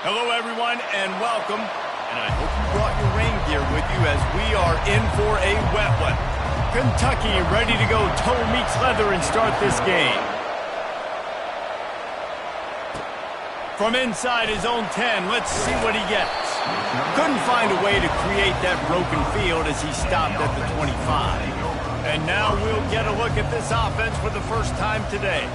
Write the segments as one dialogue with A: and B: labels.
A: Hello, everyone, and welcome. And I hope you brought your rain gear with you as we are in for a wet one. Kentucky ready to go toe meets leather and start this game. From inside his own 10, let's see what he gets. Couldn't find a way to create that broken field as he stopped at the 25. And now we'll get a look at this offense for the first time today.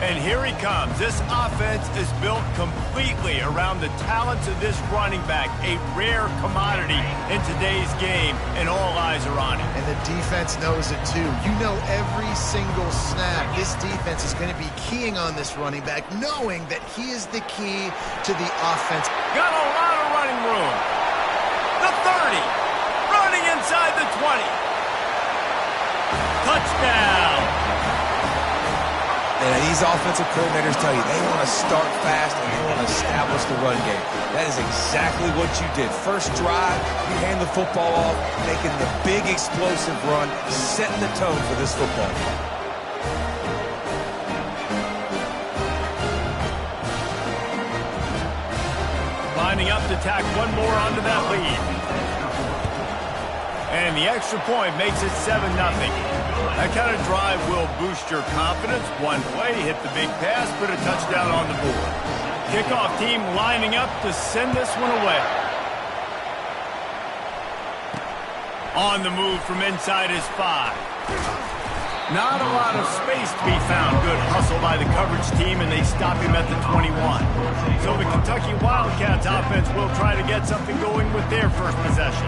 A: And here he comes. This offense is built completely around the talents of this running back, a rare commodity in today's game, and all eyes are on him.
B: And the defense knows it too. You know every single snap, this defense is going to be keying on this running back, knowing that he is the key to the offense.
A: Got a lot of running room. The 30, running inside the 20. Touchdown.
C: And these offensive coordinators tell you they want to start fast and they want to establish the run game. That is exactly what you did. First drive, you hand the football off, making the big explosive run, setting the tone for this football game.
A: Lining up to tack one more onto that lead. And the extra point makes it 7-0. That kind of drive will boost your confidence. One play, hit the big pass, put a touchdown on the board. Kickoff team lining up to send this one away. On the move from inside his 5. Not a lot of space to be found. Good hustle by the coverage team, and they stop him at the 21. So the Kentucky Wildcats offense will try to get something going with their first possession.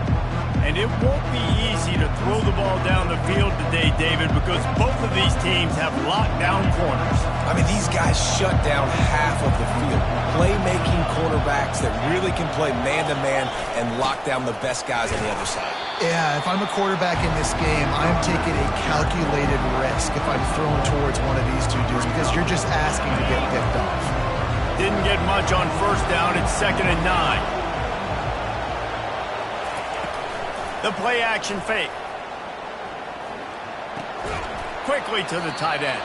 A: And it won't be easy to throw the ball down the field today, David, because both of these teams have locked down corners.
C: I mean, these guys shut down half of the field. Playmaking quarterbacks that really can play man-to-man and lock down the best guys on the other side.
B: Yeah, if I'm a quarterback in this game, I'm taking a calculated risk if I'm throwing towards one of these two dudes because you're just asking to get picked off.
A: Didn't get much on first down. It's 2nd and 9. The play-action fake. Quickly to the tight end.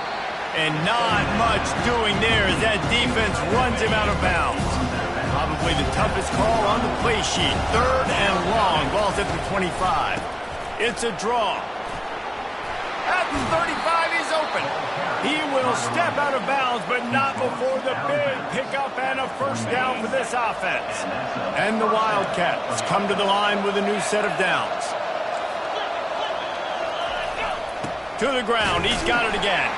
A: And not much doing there as that defense runs him out of bounds. Probably the toughest call on the play sheet. 3rd and long. Ball's at the 25. It's a draw. At the 35, he's open. He will step out of bounds, but not before the big pickup and a first down for this offense. And the Wildcats come to the line with a new set of downs. To the ground, he's got it again.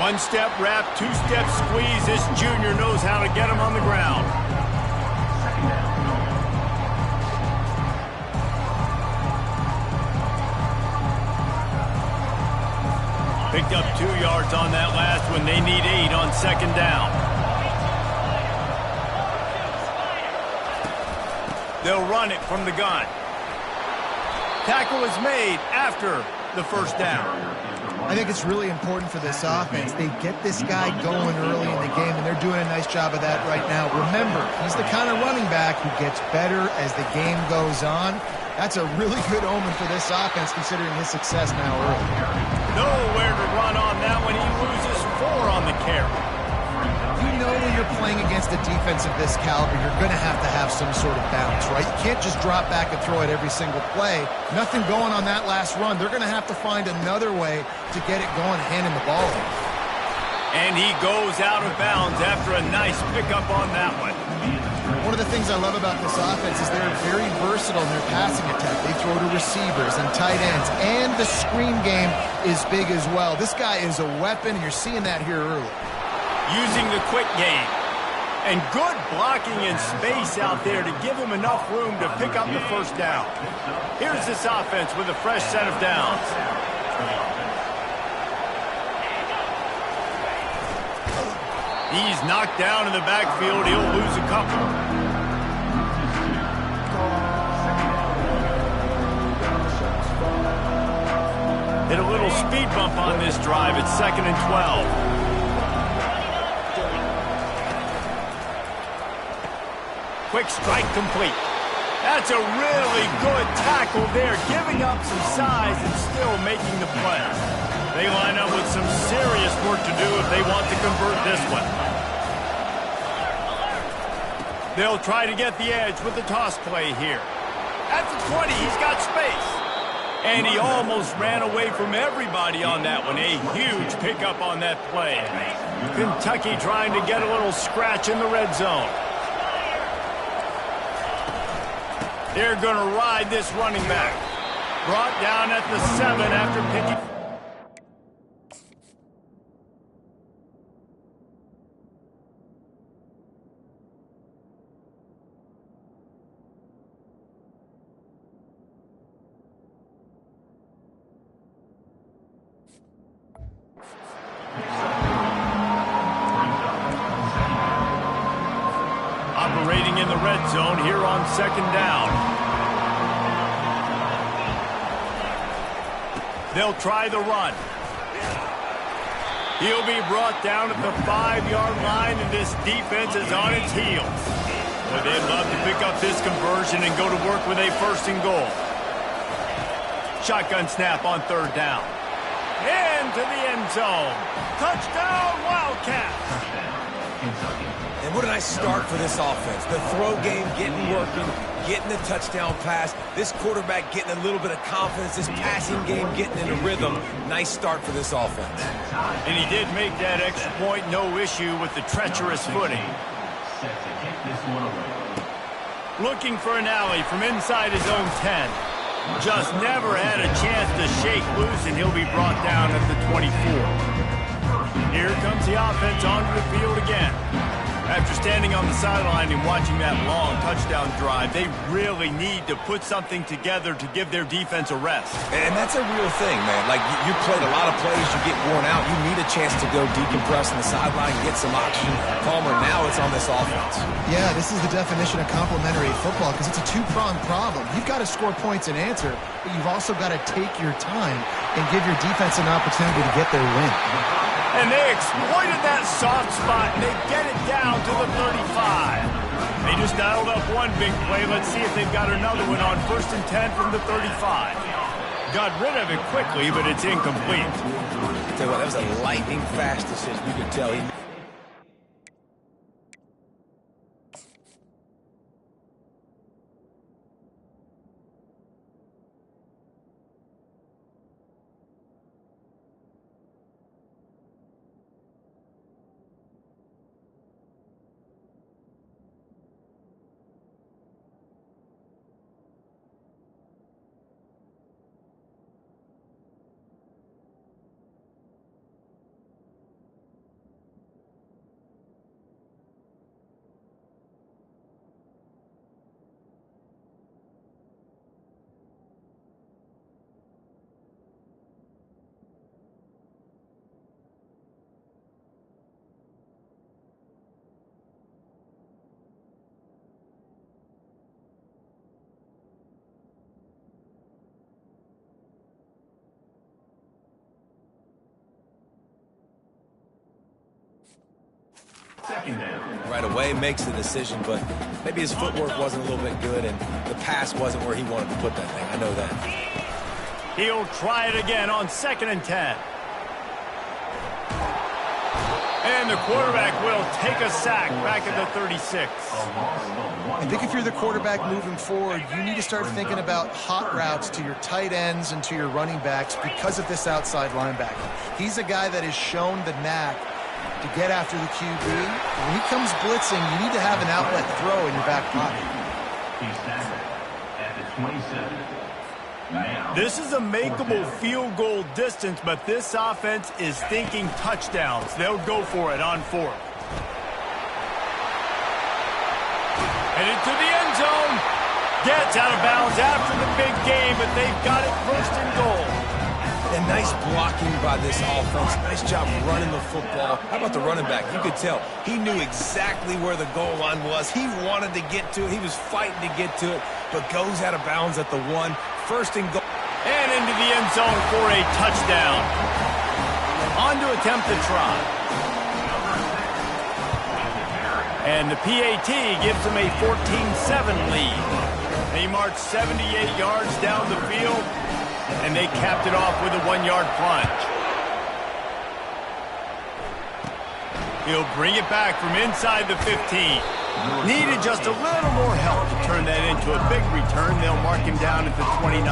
A: One-step wrap, two-step squeeze. This junior knows how to get him on the ground. Picked up 2 yards on that last one. They need 8 on 2nd down. They'll run it from the gun. Tackle is made after the first down.
B: I think it's really important for this offense. They get this guy going early in the game, and they're doing a nice job of that right now. Remember, he's the kind of running back who gets better as the game goes on. That's a really good omen for this offense, considering his success now early.
A: Nowhere to run on that one. He loses 4 on the carry.
B: You know when you're playing against a defense of this caliber, you're going to have some sort of balance, right? You can't just drop back and throw it every single play. Nothing going on that last run. They're going to have to find another way to get it going, handing the ball off.
A: And he goes out of bounds after a nice pickup on that one.
B: One of the things I love about this offense is they're very versatile in their passing attack. They throw to receivers and tight ends, and the screen game is big as well. This guy is a weapon, and you're seeing that here early.
A: Using the quick game. And good blocking in space out there to give him enough room to pick up the first down. Here's this offense with a fresh set of downs. He's knocked down in the backfield. He'll lose a couple. Hit a little speed bump on this drive. It's 2nd and 12. Quick strike complete. That's a really good tackle there, giving up some size and still making the play. They line up with some serious work to do if they want to convert this one. They'll try to get the edge with the toss play here. At the 20, he's got space. And he almost ran away from everybody on that one. A huge pickup on that play. Kentucky trying to get a little scratch in the red zone. They're going to ride this running back. Brought down at the 7 after picking. Operating in the red zone here on 2nd down. They'll try the run. He'll be brought down at the 5-yard line, and this defense is on its heels. But they'd love to pick up this conversion and go to work with a 1st and goal. Shotgun snap on 3rd down. Into the end zone. Touchdown, Wildcats.
C: And what a nice start for this offense. The throw game getting working, getting the touchdown pass. This quarterback getting a little bit of confidence. This passing game getting in a rhythm. Nice start for this offense.
A: And he did make that extra point, no issue with the treacherous footing. Looking for an alley from inside his own 10. Just never had a chance to shake loose, and he'll be brought down at the 24. Here comes the offense onto the field again. After standing on the sideline and watching that long touchdown drive, they really need to put something together to give their defense a rest.
C: And that's a real thing, man. Like, you played a lot of plays, you get worn out. You need a chance to go decompress on the sideline, get some oxygen. Palmer, now it's on this offense.
B: Yeah, this is the definition of complementary football because it's a two-pronged problem. You've got to score points and answer, but you've also got to take your time and give your defense an opportunity to get their win.
A: And they exploited that soft spot, and they get it down to the 35. They just dialed up one big play. Let's see if they've got another one on 1st and 10 from the 35. Got rid of it quickly, but it's incomplete.
C: I tell you what, that was a lightning-fast decision. You could tell he... Right away makes the decision, but maybe his footwork wasn't a little bit good and the pass wasn't where he wanted to put that thing. I know that.
A: He'll try it again on 2nd and 10. And the quarterback will take a sack back at the 36.
B: I think if you're the quarterback moving forward, you need to start thinking about hot routes to your tight ends and to your running backs because of this outside linebacker. He's a guy that has shown the knack to get after the QB. When he comes blitzing, you need to have an outlet throw in your back pocket.
D: At the 27.
A: This is a makeable field goal distance, but this offense is thinking touchdowns. They'll go for it on 4th. And into the end zone. Gets out of bounds after the big game, but they've got it 1st and goal.
C: And nice blocking by this offense. Nice job running the football. How about the running back? You could tell he knew exactly where the goal line was. He wanted to get to it. He was fighting to get to it, but goes out of bounds at the 1. 1st and goal.
A: And into the end zone for a touchdown. On to attempt the try. And the PAT gives them a 14-7 lead. They marched 78 yards down the field, and they capped it off with a 1-yard plunge. He'll bring it back from inside the 15. Needed just a little more help to turn that into a big return. They'll mark him down at the 29.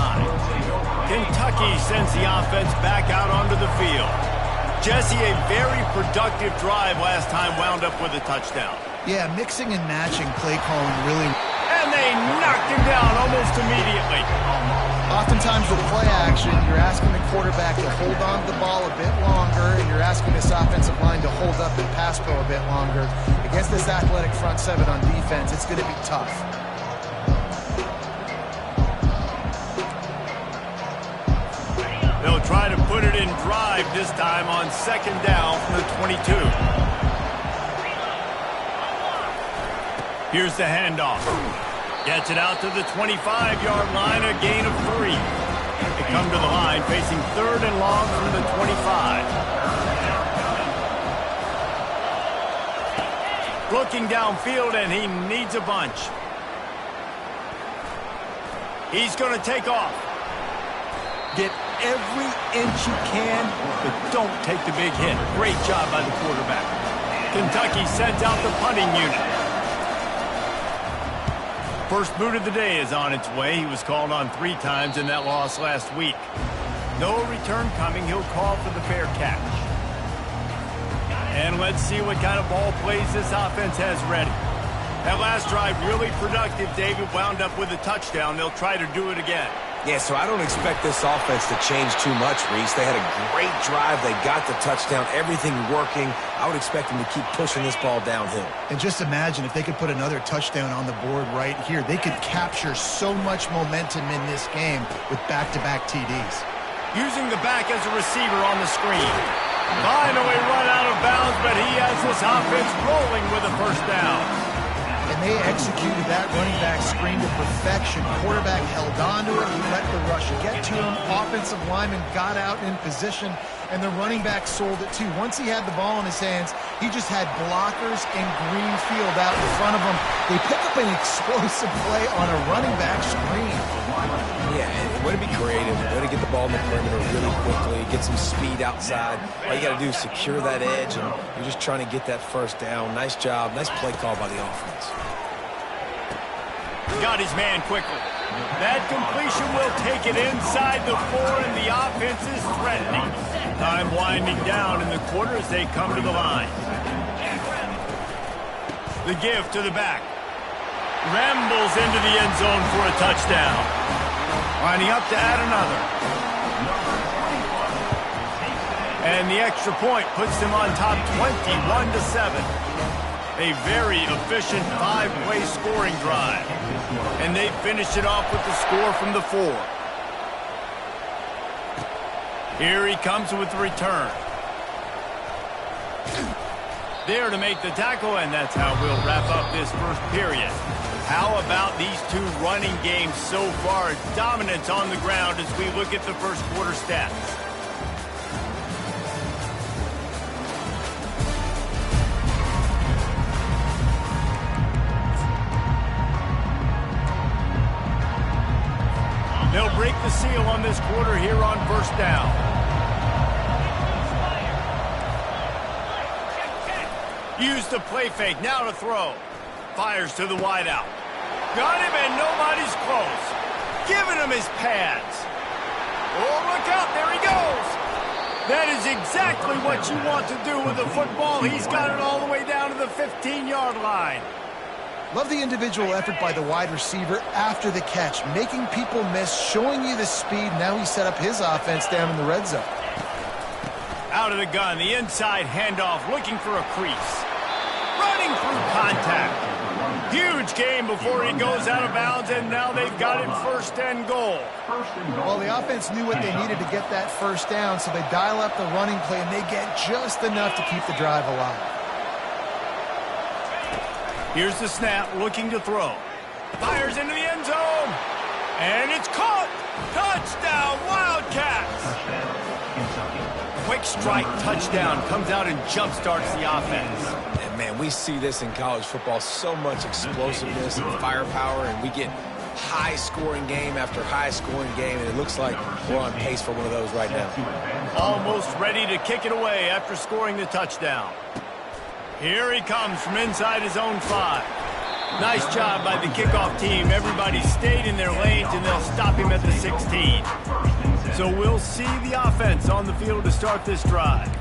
A: Kentucky sends the offense back out onto the field. Jesse, a very productive drive last time, wound up with a touchdown.
B: Yeah, mixing and matching play calling really.
A: And they knocked him down almost immediately.
B: Oftentimes with play action, you're asking the quarterback to hold on to the ball a bit longer, and you're asking this offensive line to hold up and pass pro a bit longer. Against this athletic front seven on defense, it's going to be tough.
A: They'll try to put it in drive this time on second down from the 22. Here's the handoff. Gets it out to the 25-yard line, a gain of 3. They come to the line facing third and long from the 25. Looking downfield, and he needs a bunch. He's going to take off. Get every inch you can, but don't take the big hit. Great job by the quarterback. Kentucky sends out the punting unit. First boot of the day is on its way. He was called on 3 times in that loss last week. No return coming. He'll call for the fair catch. And let's see what kind of ball plays this offense has ready. That last drive really productive. David wound up with a touchdown. They'll try to do it again.
C: Yeah, so I don't expect this offense to change too much, Reese. They had a great drive. They got the touchdown. Everything working. I would expect them to keep pushing this ball downhill.
B: And just imagine if they could put another touchdown on the board right here. They could capture so much momentum in this game with back-to-back TDs.
A: Using the back as a receiver on the screen. Finally run out of bounds, but he has this offense rolling with a first down.
B: And they executed that running back screen to perfection. Quarterback held on to it. He let the rush get to him. Offensive lineman got out in position, and the running back sold it too. Once he had the ball in his hands, he just had blockers and green field out in front of him. They pick up an explosive play on a running back screen.
C: Yeah, way to be creative. Way to get the ball in the perimeter really quickly. Get some speed outside. All you got to do is secure that edge, and you're just trying to get that first down. Nice job. Nice play call by the offense.
A: Got his man quickly. That completion will take it inside the 4, and the offense is threatening. Time winding down in the quarter as they come to the line. The give to the back. Rambles into the end zone for a touchdown. Lining up to add another. And the extra point puts them on top 21-7. A very efficient 5-play scoring drive. And they finish it off with the score from the 4. Here he comes with the return. There to make the tackle, and that's how we'll wrap up this first period. How about these two running games so far? Dominance on the ground as we look at the first quarter stats. They'll break the seal on this quarter here on first down. Use the play fake, now to throw. Fires to the wideout. Got him and nobody's close. Giving him his pads. Oh, look out, there he goes. That is exactly what you want to do with the football. He's got it all the way down to the 15-yard line.
B: Love the individual effort by the wide receiver after the catch, making people miss, showing you the speed. Now he set up his offense down in the red zone.
A: Out of the gun, the inside handoff, looking for a crease. Running through contact. Huge game before he goes out of bounds, and now they've got it first and goal.
B: Well, the offense knew what they needed to get that first down, so they dial up the running play, and they get just enough to keep the drive alive.
A: Here's the snap, looking to throw. Fires into the end zone. And it's caught. Touchdown, Wildcats. Quick strike touchdown comes out and jump-starts the offense.
C: And, man, we see this in college football, so much explosiveness and firepower, and we get high-scoring game after high-scoring game, and it looks like we're on pace for one of those right now.
A: Almost ready to kick it away after scoring the touchdown. Here he comes from inside his own 5. Nice job by the kickoff team. Everybody stayed in their lanes, and they'll stop him at the 16. So we'll see the offense on the field to start this drive.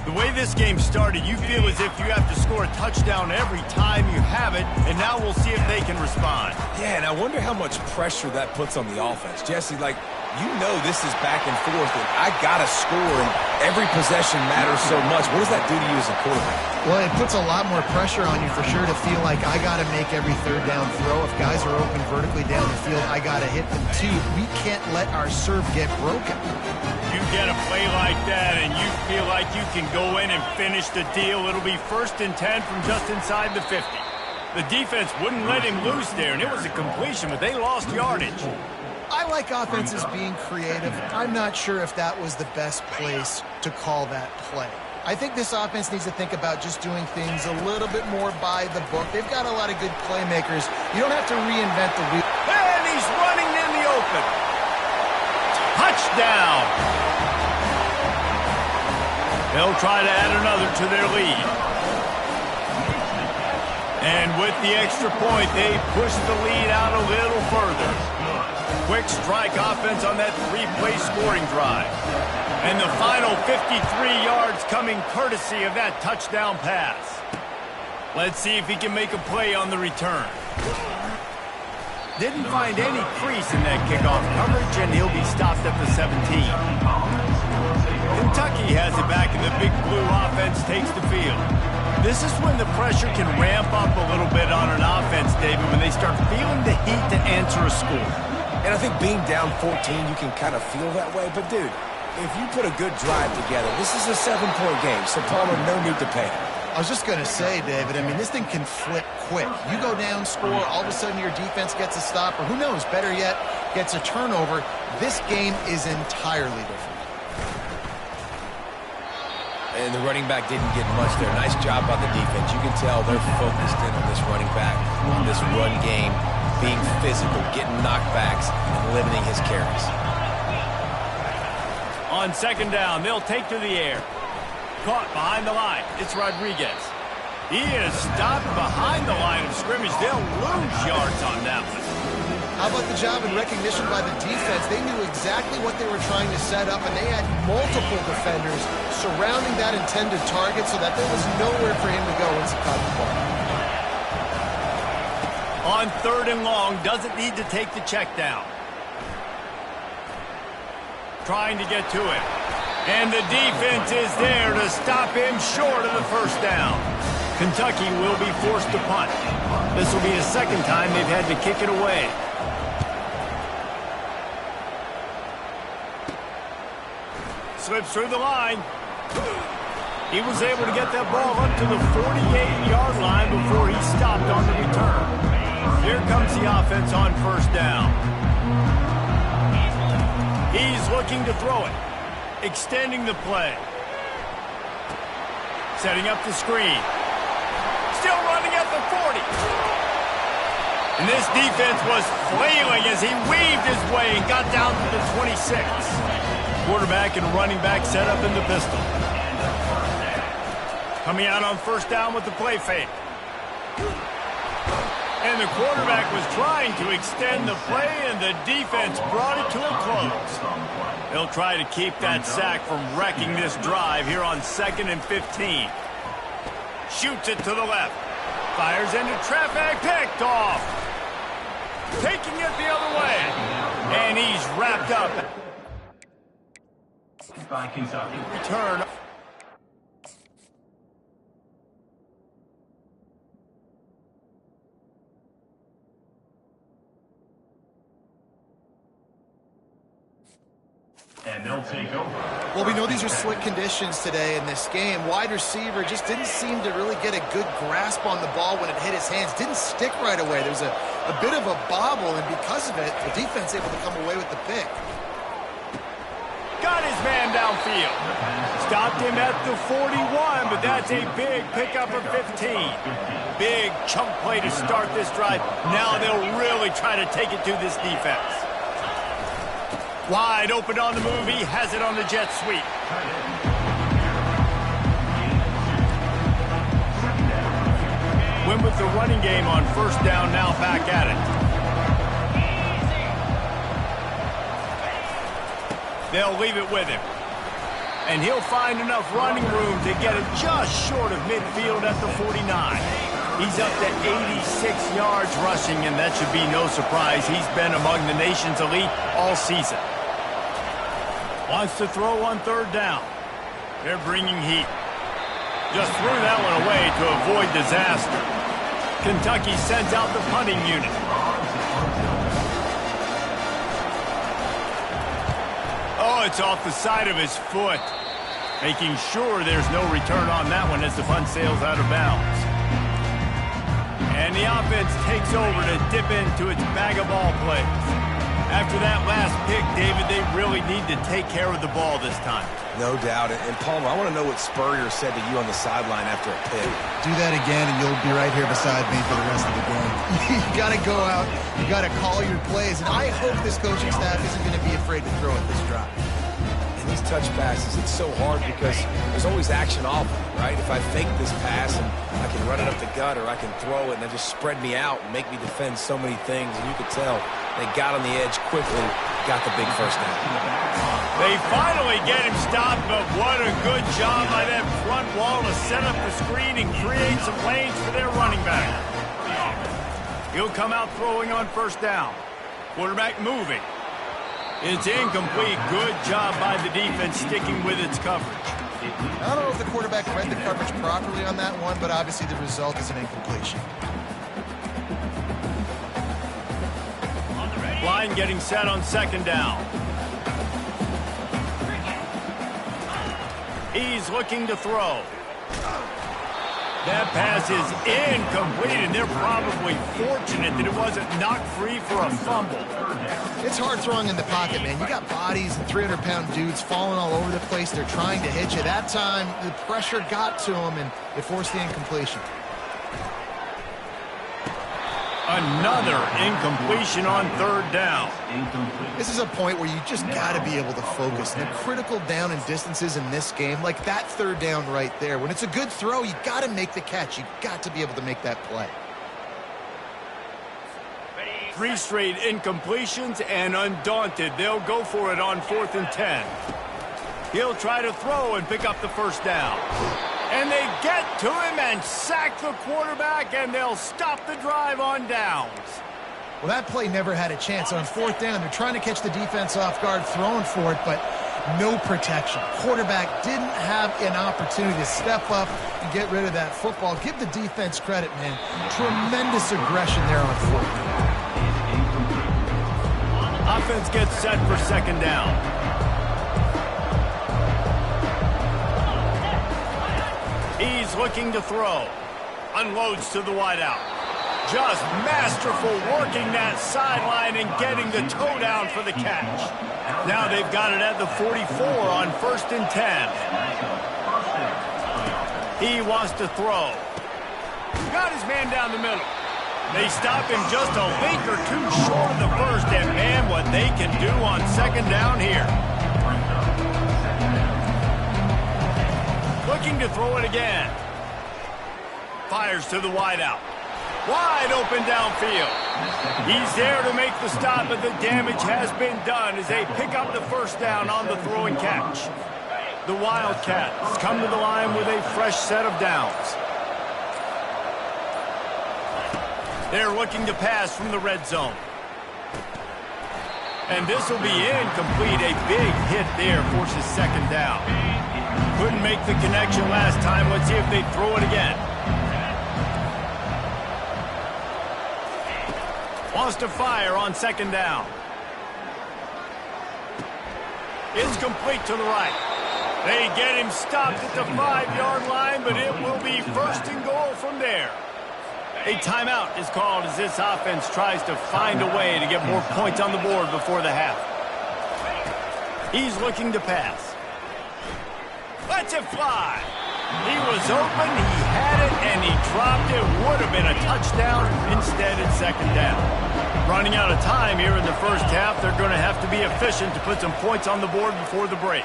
A: The way this game started, you feel as if you have to score a touchdown every time you have it, and now we'll see if they can respond.
C: Yeah, and I wonder how much pressure that puts on the offense. Jesse, like, you know this is back and forth, and I got to score, and every possession matters so much. What does that do to you as a quarterback?
B: Well, it puts a lot more pressure on you for sure to feel like I got to make every third down throw. If guys are open vertically down the field, I got to hit them too. We can't let our serve get broken.
A: You get a play like that and you feel like you can go in and finish the deal. It'll be 1st and 10 from just inside the 50. The defense wouldn't let him loose there, and it was a completion, but they lost yardage.
B: I like offenses being creative. I'm not sure if that was the best place to call that play. I think this offense needs to think about just doing things a little bit more by the book. They've got a lot of good playmakers. You don't have to reinvent the wheel.
A: And he's running in the open. Touchdown! They'll try to add another to their lead. And with the extra point, they push the lead out a little further. Quick strike offense on that 3-play scoring drive. And the final 53 yards coming courtesy of that touchdown pass. Let's see if he can make a play on the return. Didn't find any crease in that kickoff coverage, and he'll be stopped at the 17. Kentucky has it back, and the big blue offense takes the field. This is when the pressure can ramp up a little bit on an offense, David, when they start feeling the heat to answer a score.
C: And I think being down 14, you can kind of feel that way. But, dude, if you put a good drive together, this is a 7-point game, so Palmer, no need to panic.
B: I was just going to say, David, I mean, this thing can flip quick. You go down, score, all of a sudden your defense gets a stop, or who knows, better yet, gets a turnover. This game is entirely different.
C: And the running back didn't get much there. Nice job by the defense. You can tell they're focused in on this running back, on this run game, being physical, getting knockbacks, and limiting his carries.
A: On 2nd down, they'll take to the air. Caught behind the line. It's Rodriguez. He is stopped behind the line of scrimmage. They'll lose yards on that one.
B: How about the job and recognition by the defense? They knew exactly what they were trying to set up, and they had multiple defenders surrounding that intended target so that there was nowhere for him to go once he caught the ball.
A: On 3rd and long, doesn't need to take the check down. Trying to get to it. And the defense is there to stop him short of the 1st down. Kentucky will be forced to punt. This will be the 2nd time they've had to kick it away. Slips through the line. He was able to get that ball up to the 48-yard line before he stopped on the return. Here comes the offense on 1st down. He's looking to throw it. Extending the play. Setting up the screen. Still running at the 40. And this defense was flailing as he weaved his way and got down to the 26. Quarterback and running back set up in the pistol. Coming out on 1st down with the play fake. And the quarterback was trying to extend the play, and the defense brought it to a close. They'll try to keep that sack from wrecking this drive here on 2nd and 15. Shoots it to the left. Fires into traffic. Picked off. Taking it the other way. And he's wrapped up.
D: By Kentucky.
A: Return.
D: And they'll take over.
B: Well, we know these are slick conditions today in this game. Wide receiver just didn't seem to really get a good grasp on the ball when it hit his hands. Didn't stick right away. There was a bit of a bobble, and because of it, the defense able to come away with the pick.
A: Got his man downfield. Stopped him at the 41, but that's a big pickup of 15. Big chunk play to start this drive. Now they'll really try to take it to this defense. Wide open on the move. He has it on the jet sweep. went with the running game on first down, now back at it. They'll leave it with him. And he'll find enough running room to get it just short of midfield at the 49. He's up to 86 yards rushing, and that should be no surprise. He's been among the nation's elite all season. Wants to throw on third down. They're bringing heat. Just threw that one away to avoid disaster. Kentucky sends out the punting unit. Oh, it's off the side of his foot. Making sure there's no return on that one as the punt sails out of bounds. And the offense takes over to dip into its bag of ball plays. After that last pick, David, they really need to take care of the ball this time.
C: No doubt. And Palmer, I want to know what Spurrier said to you on the sideline after a pick.
B: Do that again, and you'll be right here beside me for the rest of the game. You got to go out. You got to call your plays. And I hope this coaching staff isn't going to be afraid to throw at this drive.
C: And these touch passes, it's so hard because there's always action off of it, right? If I fake this pass and I can run it up the gut, or I can throw it and they just spread me out and make me defend so many things. And you could tell they got on the edge quickly, got the big first down.
A: They finally get him stopped, but what a good job by that front wall to set up the screen and create some lanes for their running back. He'll come out throwing on first down. Quarterback moving. It's incomplete. Good job by the defense sticking with its coverage.
B: I don't know if the quarterback read the coverage properly on that one, but obviously the result is an incompletion.
A: Line getting set on second down. He's looking to throw. That pass is incomplete, and they're probably fortunate that it wasn't knocked free for a fumble.
B: It's hard throwing in the pocket, man. You got bodies and 300-pound dudes falling all over the place. They're trying to hit you. That time, the pressure got to them, and it forced the incompletion.
A: Another incompletion on third down.
B: This is a point where you just got to be able to focus. The critical down and distances in this game, like that third down right there. When it's a good throw, you got to make the catch. You got to be able to make that play.
A: 3 straight incompletions, and undaunted, they'll go for it on 4th and 10. He'll try to throw and pick up the first down. And they get to him and sack the quarterback, and they'll stop the drive on downs.
B: Well, that play never had a chance. On 4th down, they're trying to catch the defense off guard, throwing for it, but no protection. Quarterback didn't have an opportunity to step up and get rid of that football. Give the defense credit, man. Tremendous aggression there on 4th down.
A: Offense gets set for second down. He's looking to throw. Unloads to the wideout. Just masterful working that sideline and getting the toe down for the catch. Now they've got it at the 44 on 1st and 10. He wants to throw. Got his man down the middle. They stop him just a link or two short of the first, and man, what they can do on second down here. Looking to throw it again. Fires to the wideout. Wide open downfield. He's there to make the stop, but the damage has been done as they pick up the first down on the throw and catch. The Wildcats come to the line with a fresh set of downs. They're looking to pass from the red zone. And this will be incomplete. A big hit there forces second down. Couldn't make the connection last time. Let's see if they throw it again. Wants to fire on second down. It's complete to the right. They get him stopped at the 5-yard line, but it will be 1st and goal from there. A timeout is called as this offense tries to find a way to get more points on the board before the half. He's looking to pass. Lets it fly. He was open, he had it, and he dropped it. Would have been a touchdown. Instead, it's second down. Running out of time here in the first half. They're going to have to be efficient to put some points on the board before the break.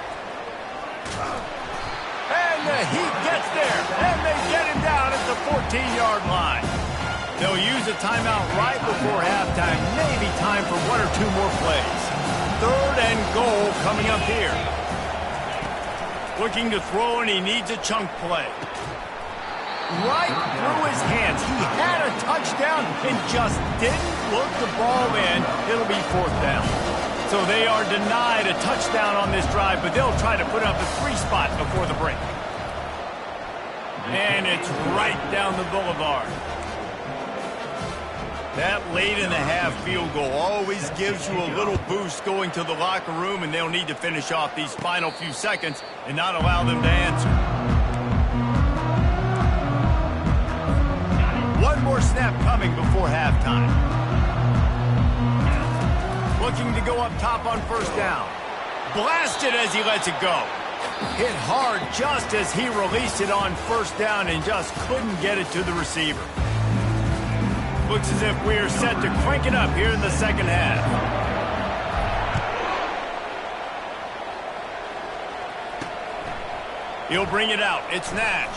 A: And the Heat gets there, and they get him down at the 14-yard line. They'll use a timeout right before halftime. Maybe time for one or two more plays. 3rd and goal coming up here. Looking to throw, and he needs a chunk play. Right through his hands. He had a touchdown and just didn't look the ball in. It'll be 4th down. So they are denied a touchdown on this drive, but they'll try to put up a 3 spot before the break. And it's right down the boulevard. That late in the half field goal always gives you a little boost going to the locker room, and they'll need to finish off these final few seconds and not allow them to answer. One more snap coming before halftime. Looking to go up top on 1st down. Blasted as he lets it go. Hit hard just as he released it on 1st down and just couldn't get it to the receiver. Looks as if we're set to crank it up here in the 2nd half. He'll bring it out. It's Nash.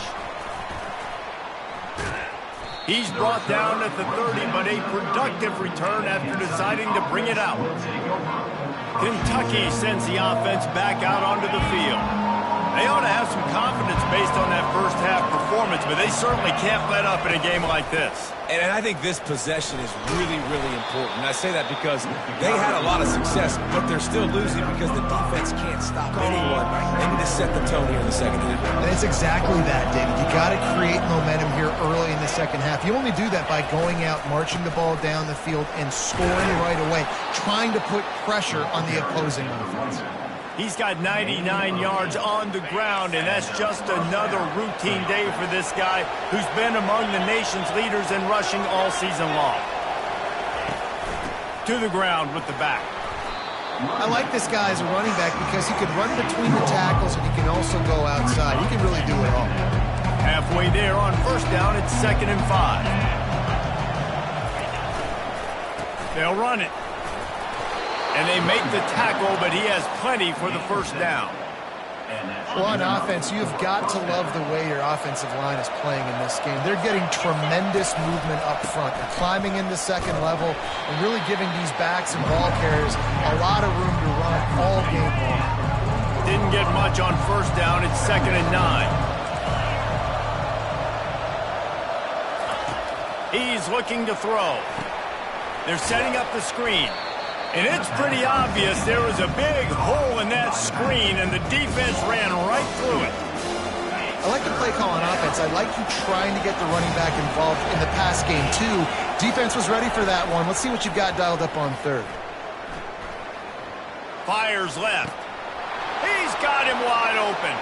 A: He's brought down at the 30, but a productive return after deciding to bring it out. Kentucky sends the offense back out onto the field. They ought to have some confidence based on that 1st half performance, but they certainly can't let up in a game like this.
C: And I think this possession is really, really important. And I say that because they had a lot of success, but they're still losing because the defense can't stop anyone. They need to set the tone here in the 2nd half.
B: And it's exactly that, David. You got to create momentum here early in the 2nd half. You only do that by going out, marching the ball down the field, and scoring right away, trying to put pressure on the opposing offense.
A: He's got 99 yards on the ground, and that's just another routine day for this guy who's been among the nation's leaders in rushing all season long. To the ground with the back.
B: I like this guy as a running back because he can run between the tackles and he can also go outside. He can really do it all.
A: Halfway there on 1st down, it's 2nd and 5. They'll run it. And they make the tackle, but he has plenty for the 1st down.
B: Well, on offense, you've got to love the way your offensive line is playing in this game. They're getting tremendous movement up front. They're climbing into 2nd level and really giving these backs and ball carriers a lot of room to run all game long.
A: Didn't get much on 1st down. It's 2nd and 9. He's looking to throw. They're setting up the screen. And it's pretty obvious there was a big hole in that screen, and the defense ran right through it.
B: I like the play call on offense. I like you trying to get the running back involved in the pass game, too. Defense was ready for that one. Let's see what you've got dialed up on 3rd.
A: Fires left. He's got him wide open.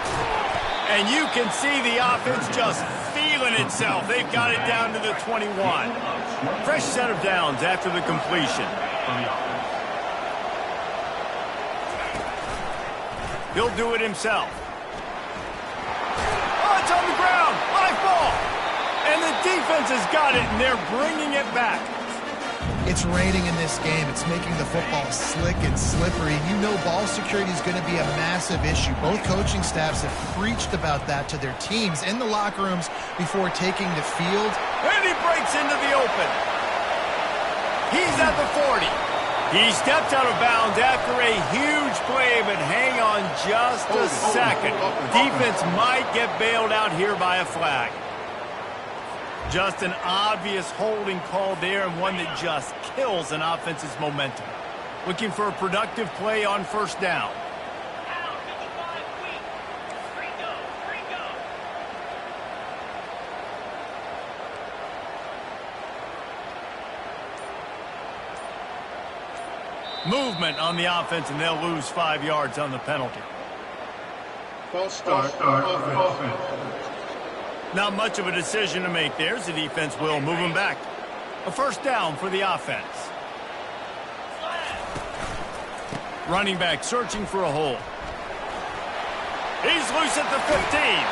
A: And you can see the offense just feeling itself. They've got it down to the 21. Fresh set of downs after the completion. He'll do it himself. Oh, it's on the ground. Live ball. And the defense has got it, and they're bringing it back.
B: It's raining in this game. It's making the football slick and slippery. You know ball security is going to be a massive issue. Both coaching staffs have preached about that to their teams in the locker rooms before taking the field.
A: And he breaks into the open. He's at the 40. He steps out of bounds after a huge play, but hang on just a second. Defense might get bailed out here by a flag. Just an obvious holding call there, and one that just kills an offense's momentum. Looking for a productive play on 1st down. Movement on the offense, and they'll lose 5 yards on the penalty.
D: False start offense.
A: Not much of a decision to make there, as the defense will move him back. A 1st down for the offense. Running back searching for a hole. He's loose at the 15.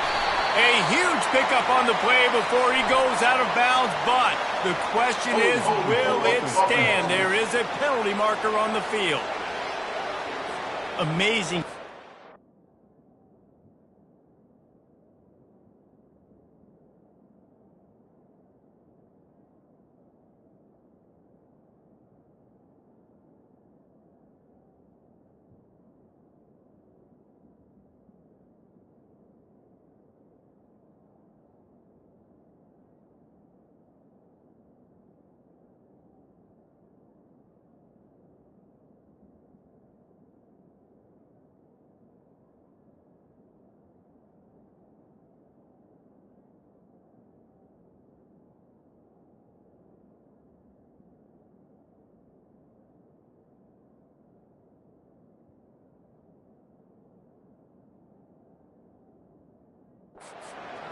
A: A huge pickup on the play before he goes out of bounds, but the question is, will it stand? There is a penalty marker on the field. Amazing.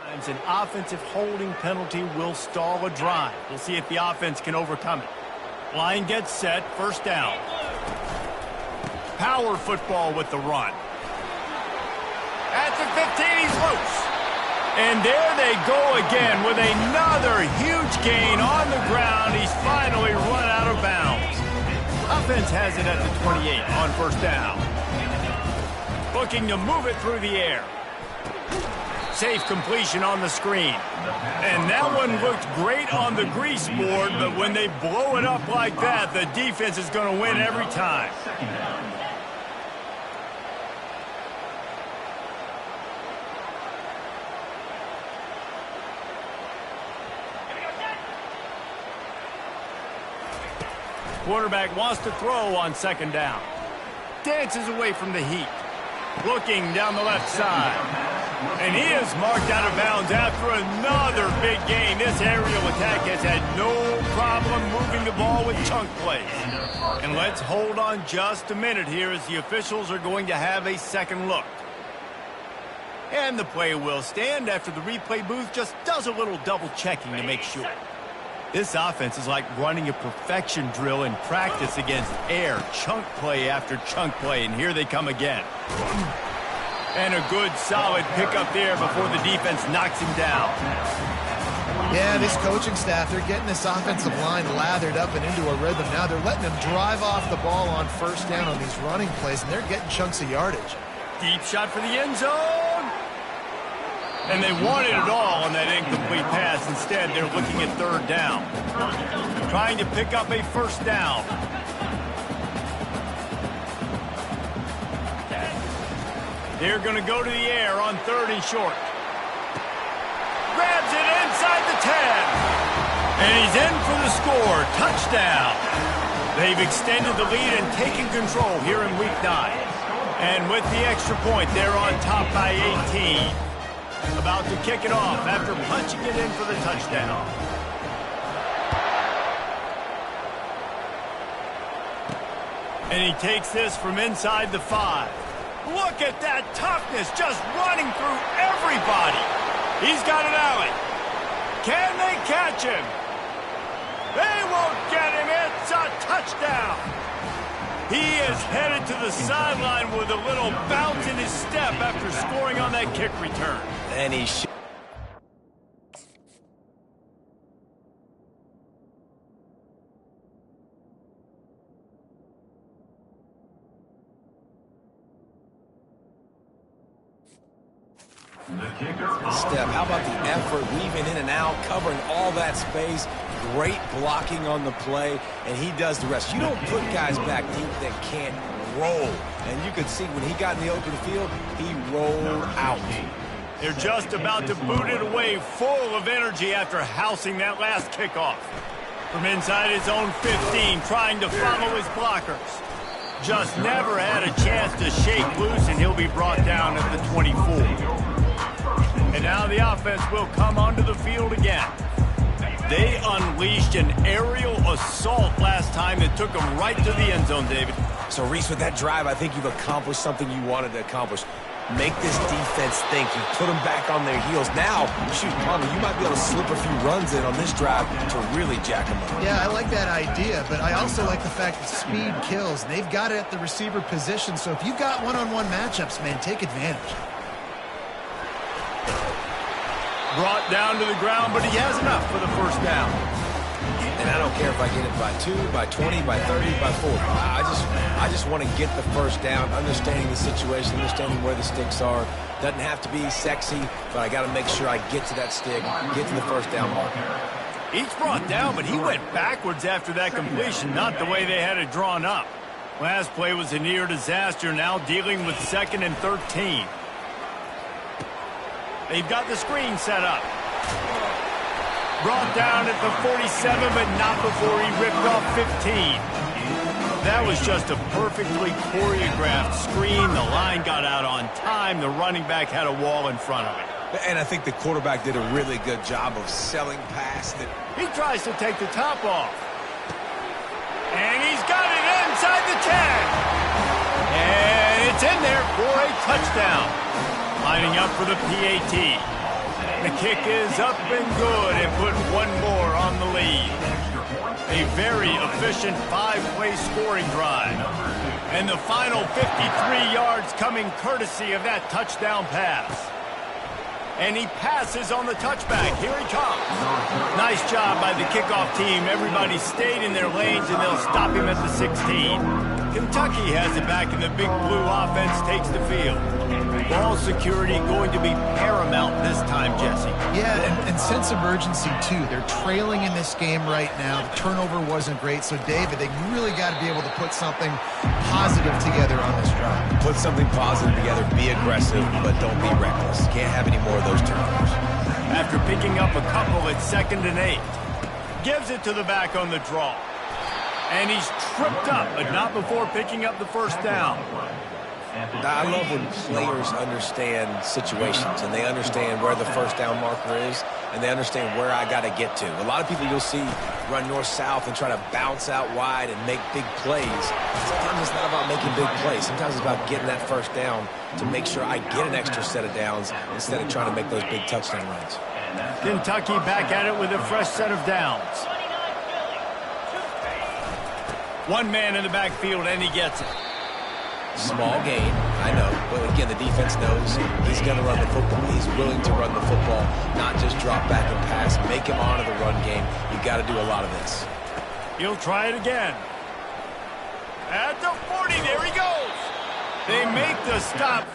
A: An offensive holding penalty will stall a drive. We'll see if the offense can overcome it. Line gets set, first down. Power football with the run. At the 15, he's loose. And there they go again with another huge gain on the ground. He's finally run out of bounds. Offense has it at the 28 on first down. Looking to move it through the air. Safe completion on the screen. And that one looked great on the grease board, but when they blow it up like that, the defense is going to win every time. Quarterback wants to throw on second down. Dances away from the heat. Looking down the left side. And he is marked out of bounds after another big gain. This aerial attack has had no problem moving the ball with chunk plays. And let's hold on just a minute here as the officials are going to have a second look. And the play will stand after the replay booth just does a little double checking to make sure. This offense is like running a perfection drill in practice against air, chunk play after chunk play, and here they come again. And a good, solid pickup there before the defense knocks him down.
B: Yeah, this coaching staff, they're getting this offensive line lathered up and into a rhythm now. They're letting them drive off the ball on first down on these running plays, and they're getting chunks of yardage.
A: Deep shot for the end zone. And they wanted it all on that incomplete pass. Instead, they're looking at third down. Trying to pick up a first down. They're going to go to the air on third and short. Grabs it inside the 10. And he's in for the score. Touchdown. They've extended the lead and taken control here in week 9. And with the extra point, they're on top by 18. About to kick it off after punching it in for the touchdown. And he takes this from inside the 5. Look at that toughness, just running through everybody. He's got an alley. Can they catch him? They won't get him. It's a touchdown. He is headed to the sideline with a little bounce in his step after scoring on that kick return.
C: And he step. How about the effort, weaving in and out, covering all that space, great blocking on the play, and he does the rest. You don't put guys back deep that can't roll. And you could see when he got in the open field, he rolled out.
A: They're just about to boot it away, full of energy after housing that last kickoff. From inside his own 15, trying to follow his blockers. Just never had a chance to shake loose, and he'll be brought down at the 24. And now the offense will come onto the field again. They unleashed an aerial assault last time that took them right to the end zone, David.
C: So, Reese, with that drive, I think you've accomplished something you wanted to accomplish. Make this defense think. You put them back on their heels. Now, shoot, Palmer, you might be able to slip a few runs in on this drive to really jack them up.
B: Yeah, I like that idea, but I also like the fact that speed kills. They've got it at the receiver position, so if you've got one-on-one matchups, man, take advantage.
A: Brought down to the ground, but he has enough for the first down.
C: And I don't care if I get it by 2, by 20, by 30, by 40. I just want to get the first down, understanding the situation, understanding where the sticks are. Doesn't have to be sexy, but I got to make sure I get to that stick, get to the first down mark.
A: Each brought down, but he went backwards after that completion, not the way they had it drawn up. Last play was a near disaster, now dealing with 2nd and 13. They've got the screen set up. Brought down at the 47, but not before he ripped off 15. That was just a perfectly choreographed screen. The line got out on time. The running back had a wall in front of it.
C: And I think the quarterback did a really good job of selling past it.
A: He tries to take the top off. And he's got it inside the 10. And it's in there for a touchdown. Lining up for the PAT. The kick is up and good and put one more on the lead. A very efficient 5-play scoring drive. And the final 53 yards coming courtesy of that touchdown pass. And he passes on the touchback. Here he comes. Nice job by the kickoff team. Everybody stayed in their lanes, and they'll stop him at the 16. Kentucky has it back, and the Big Blue offense takes the field. Ball security going to be paramount this time, Jesse.
B: Yeah, and sense of urgency, too. They're trailing in this game right now. The turnover wasn't great. So, David, they really got to be able to put something positive together on this drive.
C: Put something positive together. Be aggressive, but don't be reckless. Can't have any more of those turnovers.
A: After picking up a couple at 2nd and 8. Gives it to the back on the draw. And he's tripped up, but not before picking up the first down.
C: I love when players understand situations and they understand where the first down marker is and they understand where I got to get to. A lot of people you'll see run north-south and try to bounce out wide and make big plays. Sometimes it's not about making big plays. Sometimes it's about getting that first down to make sure I get an extra set of downs instead of trying to make those big touchdown runs.
A: Kentucky back at it with a fresh set of downs. One man in the backfield, and he gets it.
C: Small gain, I know. But again, the defense knows he's going to run the football. He's willing to run the football, not just drop back and pass. Make him honor the run game. You've got to do a lot of this.
A: He'll try it again. At the 40, there he goes. They make the stop.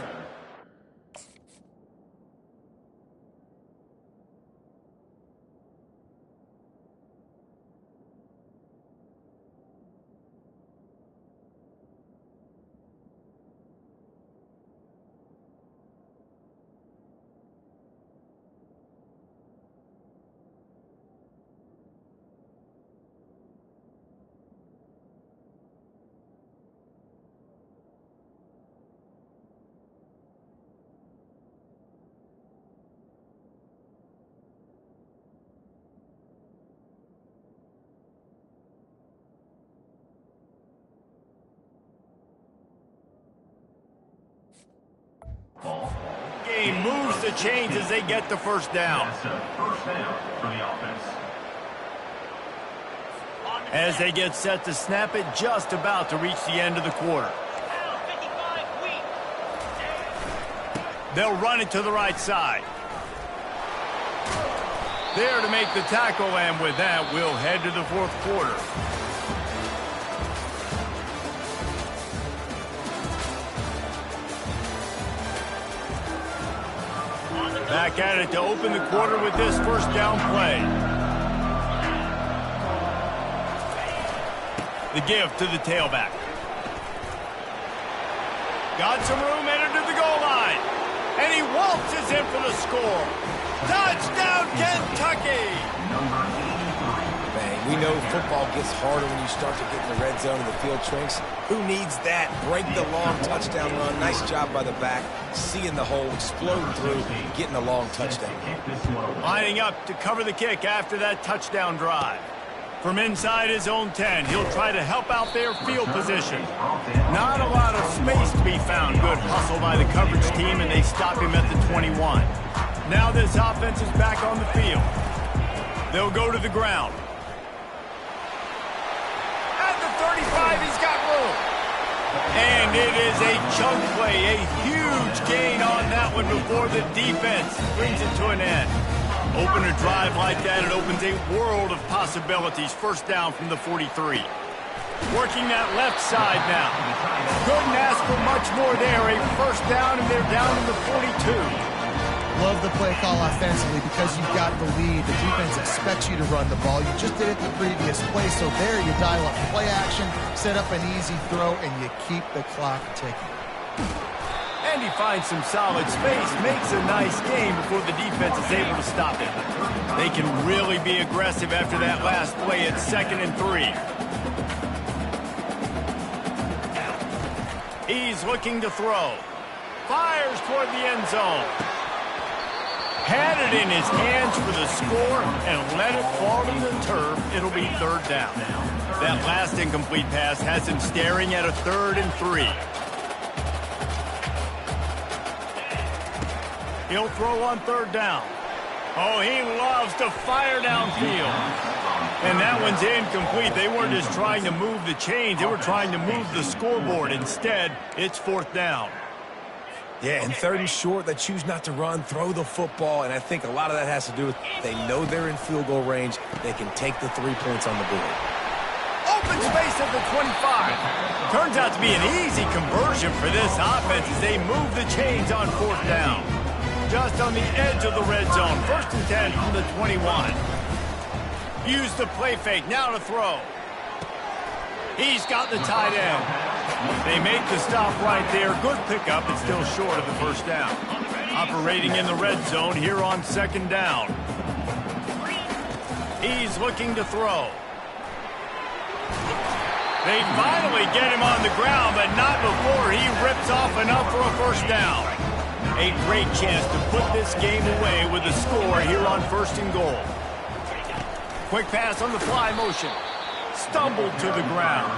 A: Game moves the chains as they get the first down. As they get set to snap it, just about to reach the end of the quarter. They'll run it to the right side. There to make the tackle, and with that, we'll head to the fourth quarter. Back at it to open the quarter with this first down play. The give to the tailback. Got some room, entered to the goal line. And he waltzes in for the score. Touchdown, Kentucky!
C: Bang. We know football gets harder when you start to get in the red zone and the field shrinks. Who needs that? Break the long touchdown run. Nice job by the back. Seeing the hole, exploding through, getting a long touchdown.
A: Lining up to cover the kick after that touchdown drive. From inside his own 10, he'll try to help out their field position. Not a lot of space to be found. Good hustle by the coverage team, and they stop him at the 21. Now this offense is back on the field. They'll go to the ground. At the 35, he's got room. And it is a chunk play, a huge gain on that one before the defense brings it to an end. Open a drive like that, it opens a world of possibilities. First down from the 43. Working that left side now. Couldn't ask for much more there. A first down, and they're down in the 42.
B: Love the play call offensively because you've got the lead. The defense expects you to run the ball. You just did it the previous play, so there you dial up play action, set up an easy throw, and you keep the clock ticking.
A: And he finds some solid space, makes a nice game before the defense is able to stop it. They can really be aggressive after that last play at 2nd and 3. He's looking to throw. Fires toward the end zone. Had it in his hands for the score and let it fall to the turf. It'll be third down. That last incomplete pass has him staring at a 3rd and 3. He'll throw on 3rd down. Oh, he loves to fire downfield. And that one's incomplete. They weren't just trying to move the chains. They were trying to move the scoreboard. Instead, it's 4th down.
C: Yeah, and 3rd and short, they choose not to run, throw the football, and I think a lot of that has to do with they know they're in field goal range. They can take the 3 points on the board.
A: Open space at the 25. Turns out to be an easy conversion for this offense as they move the chains on 4th down. Just on the edge of the red zone. 1st and 10 from the 21. Use the play fake. Now to throw. He's got the tight end. They make the stop right there. Good pickup, but still short of the 1st down. Operating in the red zone here on 2nd down. He's looking to throw. They finally get him on the ground, but not before he rips off enough for a 1st down. A great chance to put this game away with a score here on 1st and goal. Quick pass on the fly motion. Stumbled to the ground.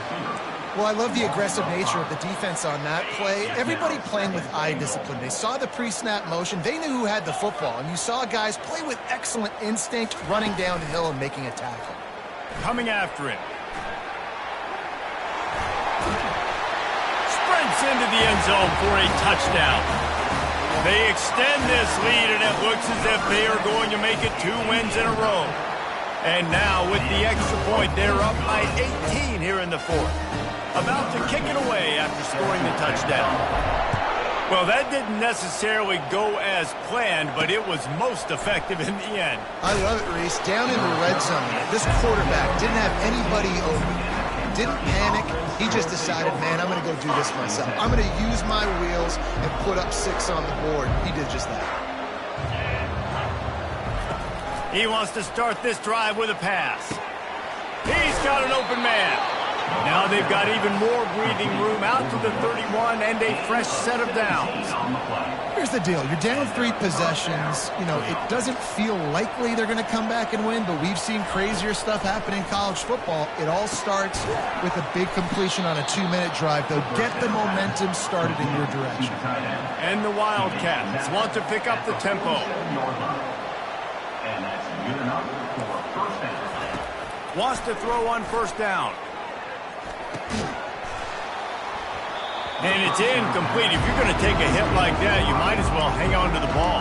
B: Well, I love the aggressive nature of the defense on that play. Everybody playing with eye discipline. They saw the pre-snap motion. They knew who had the football, and you saw guys play with excellent instinct, running down the hill and making a tackle.
A: Coming after him. Sprints into the end zone for a touchdown. They extend this lead, and it looks as if they are going to make it 2 wins in a row. And now, with the extra point, they're up by 18 here in the 4th. About to kick it away after scoring the touchdown. Well, that didn't necessarily go as planned, but it was most effective in the end.
B: I love it, Reese. Down in the red zone, this quarterback didn't have anybody open. Didn't panic. He just decided, man, I'm going to go do this myself. I'm going to use my wheels and put up 6 on the board. He did just that.
A: He wants to start this drive with a pass. He's got an open man. Now they've got even more breathing room out to the 31 and a fresh set of downs.
B: Here's the deal. You're down 3 possessions. You know, it doesn't feel likely they're going to come back and win, but we've seen crazier stuff happen in college football. It all starts with a big completion on a 2-minute drive. They'll get the momentum started in your direction.
A: And the Wildcats want to pick up the tempo. Wants to throw on 1st down. And it's incomplete. If you're going to take a hit like that, you might as well hang on to the ball.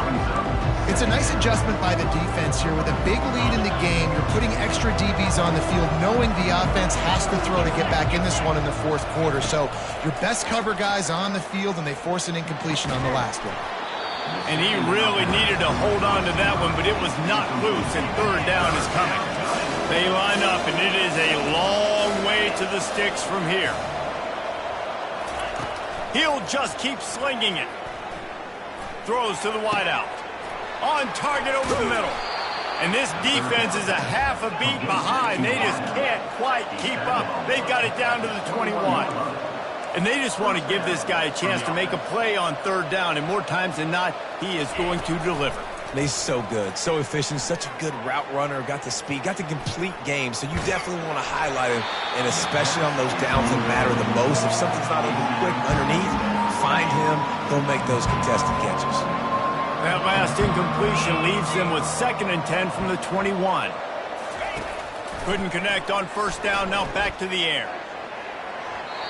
B: It's a nice adjustment by the defense here. With a big lead in the game, you're putting extra DBs on the field, knowing the offense has to throw to get back in this one in the 4th quarter. So your best cover guys on the field, and they force an incompletion on the last one.
A: And he really needed to hold on to that one, but it was not loose, and 3rd down is coming. They line up, and it is a long way to the sticks from here. He'll just keep slinging it. Throws to the wideout. On target over the middle. And this defense is a half a beat behind. They just can't quite keep up. They've got it down to the 21. And they just want to give this guy a chance to make a play on 3rd down. And more times than not, he is going to deliver.
C: And he's so good, so efficient, such a good route runner, got the speed, got the complete game. So you definitely want to highlight him, and especially on those downs that matter the most. If something's not even quick underneath, find him, he'll make those contested catches.
A: That last incompletion leaves them with 2nd and 10 from the 21. Couldn't connect on 1st down, now back to the air.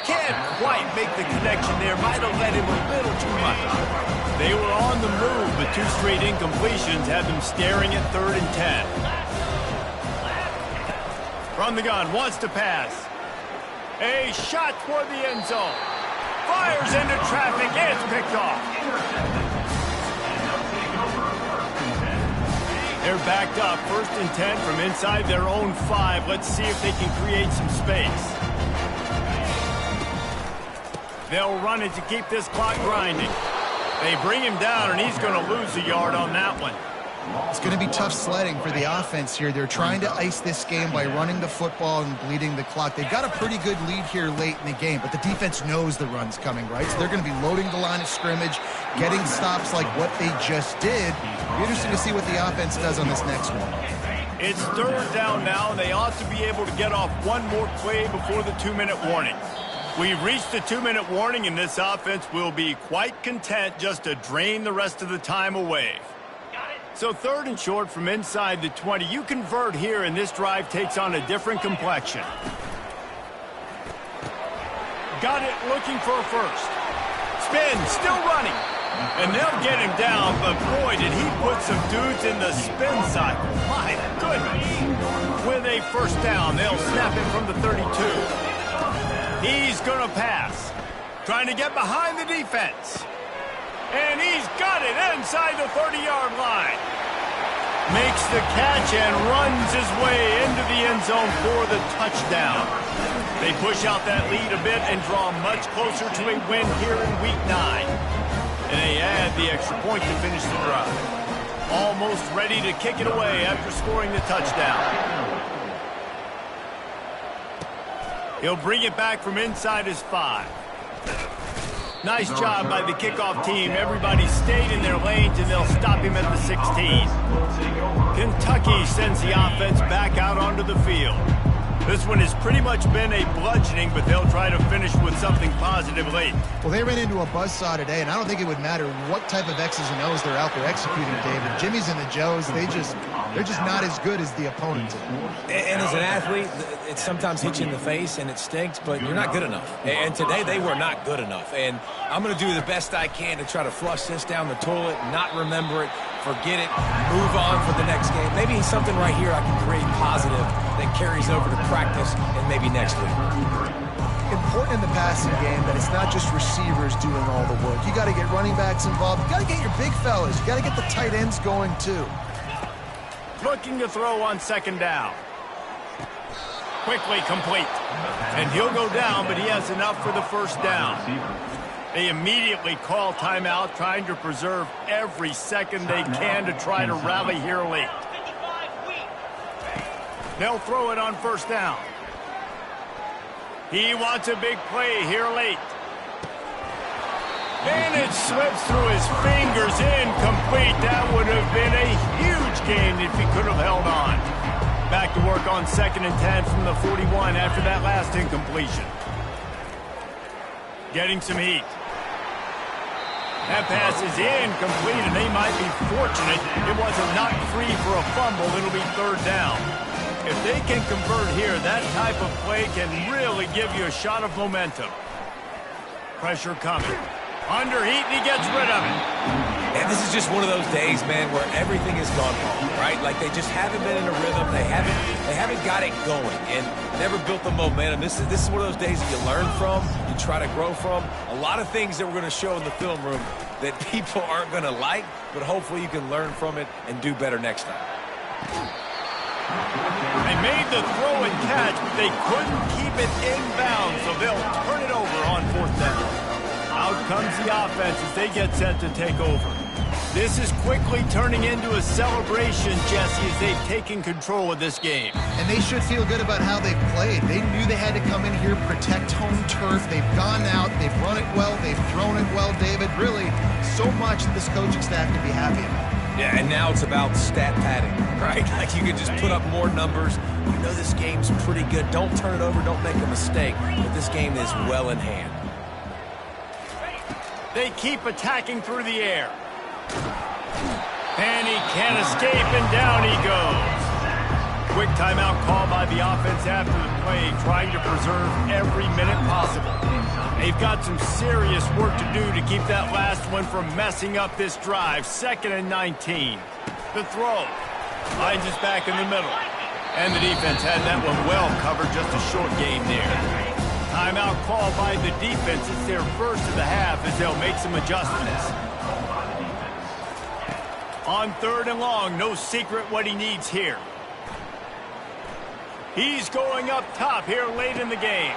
A: Can't quite make the connection there. Might have led him a little too much. They were on the move, but 2 straight incompletions had them staring at 3rd and 10. From the gun, wants to pass. A shot toward the end zone. Fires into traffic, and it's picked off. They're backed up, 1st and 10 from inside their own 5. Let's see if they can create some space. They'll run it to keep this clock grinding. They bring him down, and he's going to lose a yard on that one.
B: It's going to be tough sledding for the offense here. They're trying to ice this game by running the football and bleeding the clock. They've got a pretty good lead here late in the game, but the defense knows the run's coming, right? So they're going to be loading the line of scrimmage, getting stops like what they just did. It'll be interesting to see what the offense does on this next one.
A: It's 3rd down now, and they ought to be able to get off one more play before the 2-minute warning. We've reached the 2-minute warning, and this offense will be quite content just to drain the rest of the time away. So 3rd and short from inside the 20. You convert here, and this drive takes on a different complexion. Got it, looking for a first. Spin, still running. And they'll get him down, but boy, did he put some dudes in the spin cycle. My goodness. With a first down, they'll snap it from the 32. He's going to pass. Trying to get behind the defense. And he's got it inside the 30-yard line. Makes the catch and runs his way into the end zone for the touchdown. They push out that lead a bit and draw much closer to a win here in Week 9. And they add the extra point to finish the drive. Almost ready to kick it away after scoring the touchdown. He'll bring it back from inside his 5. Nice job by the kickoff team. Everybody stayed in their lanes, and they'll stop him at the 16. Kentucky sends the offense back out onto the field. This one has pretty much been a bludgeoning, but they'll try to finish with something positive late.
B: Well, they ran into a buzzsaw today, and I don't think it would matter what type of X's and O's they're out there executing, David. Jimmy's and the Joes, they're just not as good as the opponents.
C: And as an athlete, it sometimes hits you in the face, and it stinks, but you're not good enough. And today, they were not good enough. And I'm going to do the best I can to try to flush this down the toilet, not remember it, forget it, move on for the next game. Maybe something right here I can create positive that carries over to practice and maybe next week.
B: Important in the passing game that it's not just receivers doing all the work. You got to get running backs involved. You got to get your big fellas. You got to get the tight ends going too.
A: Looking to throw on 2nd down. Quickly complete. And he'll go down, but he has enough for the first down. They immediately call timeout, trying to preserve every second they can to try to rally here late. They'll throw it on 1st down. He wants a big play here late. And it slips through his fingers, incomplete. That would have been a huge gain if he could have held on. Back to work on 2nd and 10 from the 41 after that last incompletion. Getting some heat. That pass is incomplete, and they might be fortunate it wasn't knocked free for a fumble. It'll be 3rd down. If they can convert here, that type of play can really give you a shot of momentum. Pressure coming. Under heat, and he gets rid of it.
C: And this is just one of those days, man, where everything has gone wrong, right? Like they just haven't been in a rhythm. They haven't got it going and never built the momentum. This is one of those days that you learn from, you try to grow from. A lot of things that we're going to show in the film room that people aren't going to like, but hopefully you can learn from it and do better next time.
A: They made the throw and catch, but they couldn't keep it in bounds, so they'll turn it over on 4th down. Out comes the offense as they get set to take over. This is quickly turning into a celebration, Jesse, as they've taken control of this game.
B: And they should feel good about how they've played. They knew they had to come in here, protect home turf. They've gone out, they've run it well, they've thrown it well, David. Really, so much that this coaching staff can be happy about.
C: Yeah, and now it's about stat padding, right? Like you can just put up more numbers. You know this game's pretty good. Don't turn it over, don't make a mistake. But this game is well in hand.
A: They keep attacking through the air. And he can't escape, and down he goes. Quick timeout call by the offense after the play, trying to preserve every minute possible. They've got some serious work to do to keep that last one from messing up this drive. 2nd and 19. The throw. Finds us back in the middle. And the defense had that one well covered, just a short gain there. Timeout call by the defense. It's their first of the half as they'll make some adjustments. On 3rd and long, no secret what he needs here. He's going up top here late in the game.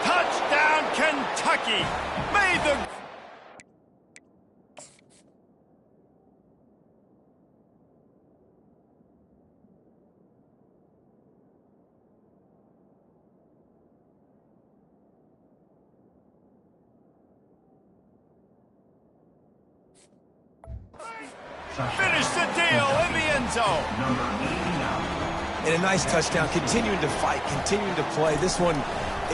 A: Touchdown, Kentucky! Made the... Finish the deal in the end zone.
C: And a nice touchdown, continuing to fight, continuing to play. This one,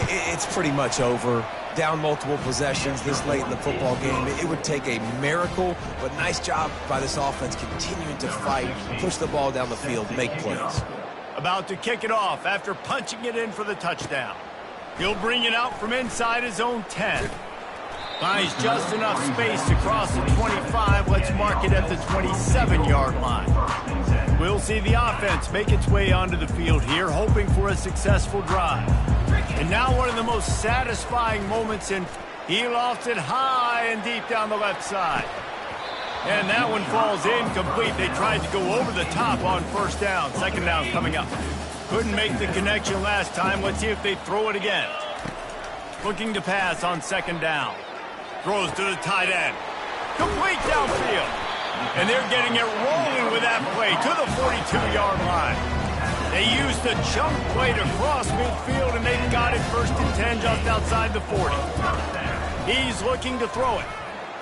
C: it's pretty much over. down multiple possessions this late in the football game. It would take a miracle, but nice job by this offense continuing to fight, push the ball down the field, make plays.
A: About to kick it off after punching it in for the touchdown. He'll bring it out from inside his own 10. Finds just enough space to cross the 25. Let's mark it at the 27-yard line. We'll see the offense make its way onto the field here, hoping for a successful drive. And now one of the most satisfying moments in. He lofts it high and deep down the left side. And that one falls incomplete. They tried to go over the top on first down. Second down coming up. Couldn't make the connection last time. Let's see if they throw it again. Looking to pass on second down. Throws to the tight end. Complete downfield. And they're getting it rolling with that play to the 42-yard line. They used the chunk play to cross midfield, and they've got it first and 10 just outside the 40. He's looking to throw it.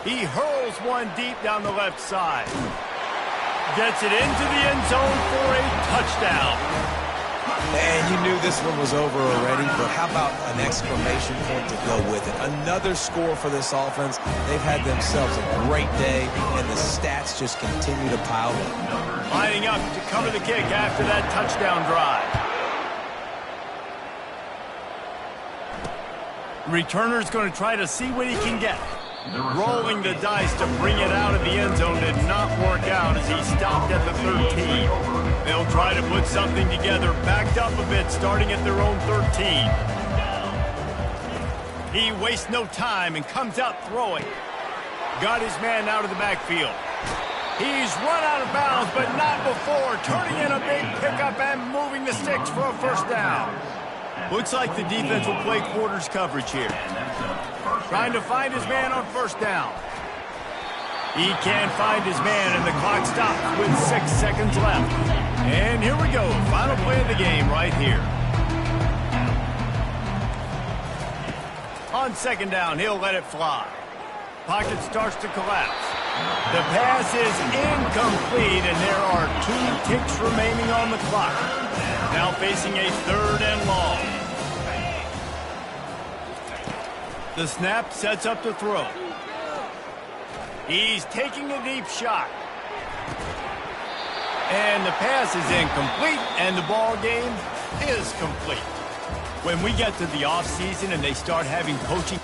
A: He hurls one deep down the left side. Gets it into the end zone for a touchdown.
C: And you knew this one was over already, but how about an exclamation point to go with it? Another score for this offense. They've had themselves a great day, and the stats just continue to pile up.
A: Lining up to cover the kick after that touchdown drive. Returner's going to try to see what he can get. Rolling the dice to bring it out of the end zone did not work out as he stopped at the 13. They'll try to put something together, backed up a bit, starting at their own 13. He wastes no time and comes out throwing. Got his man out of the backfield. He's run out of bounds, but not before turning in a big pickup and moving the sticks for a first down. Looks like the defense will play quarters coverage here. Trying to find his man on first down. He can't find his man, and the clock stops with 6 seconds left. And here we go. Final play of the game right here. On second down, he'll let it fly. Pocket starts to collapse. The pass is incomplete, and there are 2 ticks remaining on the clock. Now facing a third and long. The snap sets up the throw. He's taking a deep shot. And the pass is incomplete, and the ball game is complete. When we get to the offseason and they start having coaching